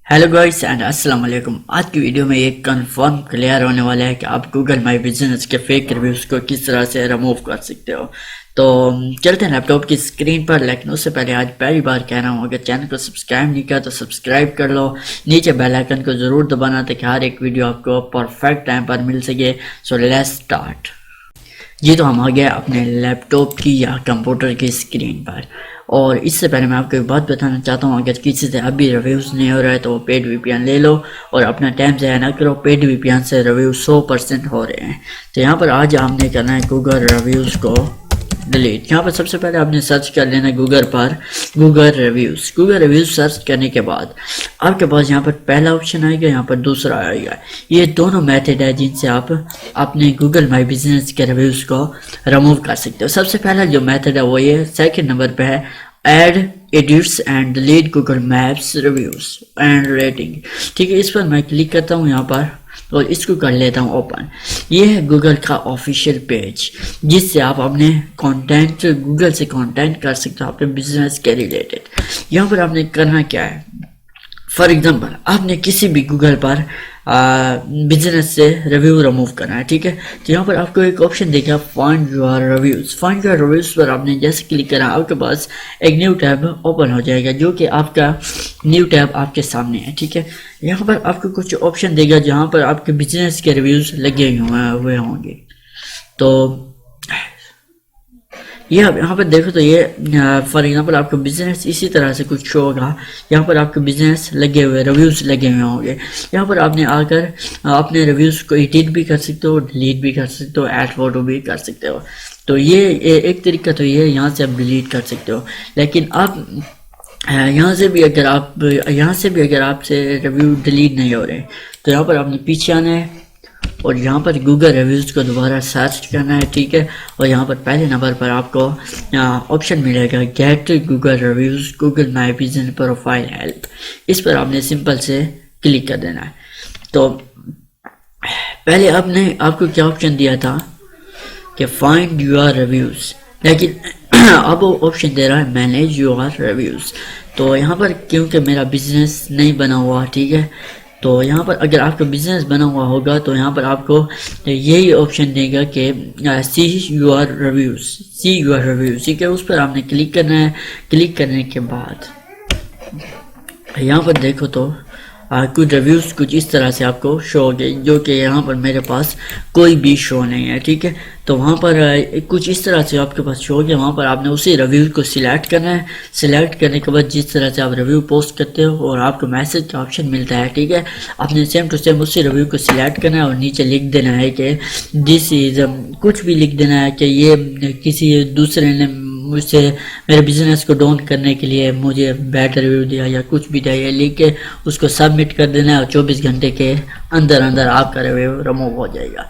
Hello guys and अस्सलाम वालेकुम। आज की वीडियो में ये कंफर्म क्लियर होने वाला है कि आप गूगल माई बिजनेस के फेक रिव्यूज़ को किस तरह से रिमूव कर सकते हो। तो चलते हैं लैपटॉप की स्क्रीन पर, लेकिन उससे पहले आज पहली बार कह रहा हूँ, अगर चैनल को सब्सक्राइब नहीं किया तो सब्सक्राइब कर लो, नीचे बेल आइकन को ज़रूर दबाना ताकि हर एक वीडियो आपको परफेक्ट टाइम पर मिल सके। So let's start. जी तो हम आ गए अपने लैपटॉप की या कंप्यूटर की स्क्रीन पर, और इससे पहले मैं आपको एक बात बताना चाहता हूँ, अगर किसी से अभी रिव्यूज़ नहीं हो रहा है तो वो पेड वीपीएन ले लो और अपना टाइम ज़ाया ना करो। पेड वीपीएन से रिव्यू 100% हो रहे हैं। तो यहाँ पर आज हमने करना है गूगल रिव्यूज़ को डिलीट। यहाँ पर सबसे पहले आपने सर्च कर लेना गूगल पर गूगल रिव्यूज़ सर्च करने के बाद आपके पास यहाँ पर पहला ऑप्शन आएगा, यहाँ पर दूसरा आएगा। ये दोनों मेथड है जिनसे आप अपने गूगल माई बिजनेस के रिव्यूज़ को रिमूव कर सकते हो। सबसे पहला जो मेथड है वो ये सेकंड नंबर पे है, add edits and delete Google maps reviews and rating. ठीक है, इस पर मैं क्लिक करता हूँ यहाँ पर और इसको कर लेता हूँ ओपन। ये है गूगल का ऑफिशियल पेज जिससे आप अपने कंटेंट गूगल से कंटेंट कर सकते हो अपने बिजनेस के रिलेटेड। यहाँ पर आपने करना क्या है, फॉर एग्जांपल आपने किसी भी गूगल पर बिजनेस से रिव्यू रिमूव करना है। ठीक है, तो यहाँ पर आपको एक ऑप्शन देगा find your reviews. Find your reviews पर आपने जैसे क्लिक करा आपके पास एक न्यू टैब ओपन हो जाएगा, जो कि आपका न्यू टैब आपके सामने है। ठीक है, यहाँ पर आपको कुछ ऑप्शन देगा जहाँ पर आपके बिजनेस के रिव्यूज़ लगे हुए होंगे। तो ये यहाँ पर देखो तो ये फॉर एग्जांपल आपका बिजनेस इसी तरह से कुछ शो होगा। यहाँ पर आपके बिजनेस लगे हुए रिव्यूज़ लगे हुए होंगे। यहाँ पर आपने आकर अपने रिव्यूज़ को एडिट भी कर सकते हो, डिलीट भी कर सकते हो, ऐड फोटो भी कर सकते हो। तो ये एक तरीका तो ये यहाँ से आप डिलीट कर सकते हो। लेकिन आप यहाँ से भी अगर आपसे रिव्यू डिलीट नहीं हो रहे तो यहाँ पर आपने पीछे आना है और यहाँ पर गूगल रिव्यूज़ को दोबारा सर्च करना है। ठीक है, और यहाँ पर पहले नंबर पर आपको ऑप्शन मिलेगा get Google reviews Google my business profile help. इस पर आपने सिंपल से क्लिक कर देना है। तो पहले आपको क्या ऑप्शन दिया था कि फाइंड योर रिव्यूज़, लेकिन अब वो ऑप्शन दे रहा है मैनेज योर रिव्यूज़। तो यहाँ पर क्योंकि मेरा बिजनेस नहीं बना हुआ, ठीक है, तो यहाँ पर अगर आपका बिजनेस बना हुआ होगा तो यहाँ पर आपको यही ऑप्शन देगा कि सी योर रिव्यूज़। ठीक है, उस पर आपने क्लिक करना है। क्लिक करने के बाद यहाँ पर देखो तो कुछ रिव्यूज़ कुछ इस तरह से आपको शो हो गए, जो कि यहाँ पर मेरे पास कोई भी शो नहीं है। ठीक है, तो वहाँ पर कुछ इस तरह से आपके पास शो हो गया। वहाँ पर आपने उसी रिव्यू को सिलेक्ट करना है। सिलेक्ट करने के बाद जिस तरह से आप रिव्यू पोस्ट करते हो और आपको मैसेज का ऑप्शन मिलता है, ठीक है, आपने सेम टू सेम उसी रिव्यू को सिलेक्ट करना है और नीचे लिख देना है कि दिस इज़ कुछ भी लिख देना है कि ये किसी दूसरे ने मुझसे मेरे बिजनेस को डाउन करने के लिए मुझे बैड रिव्यू दिया या कुछ भी दिया, ये लिख के उसको सबमिट कर देना है और 24 घंटे के अंदर आपका रिव्यू रिमूव हो जाएगा।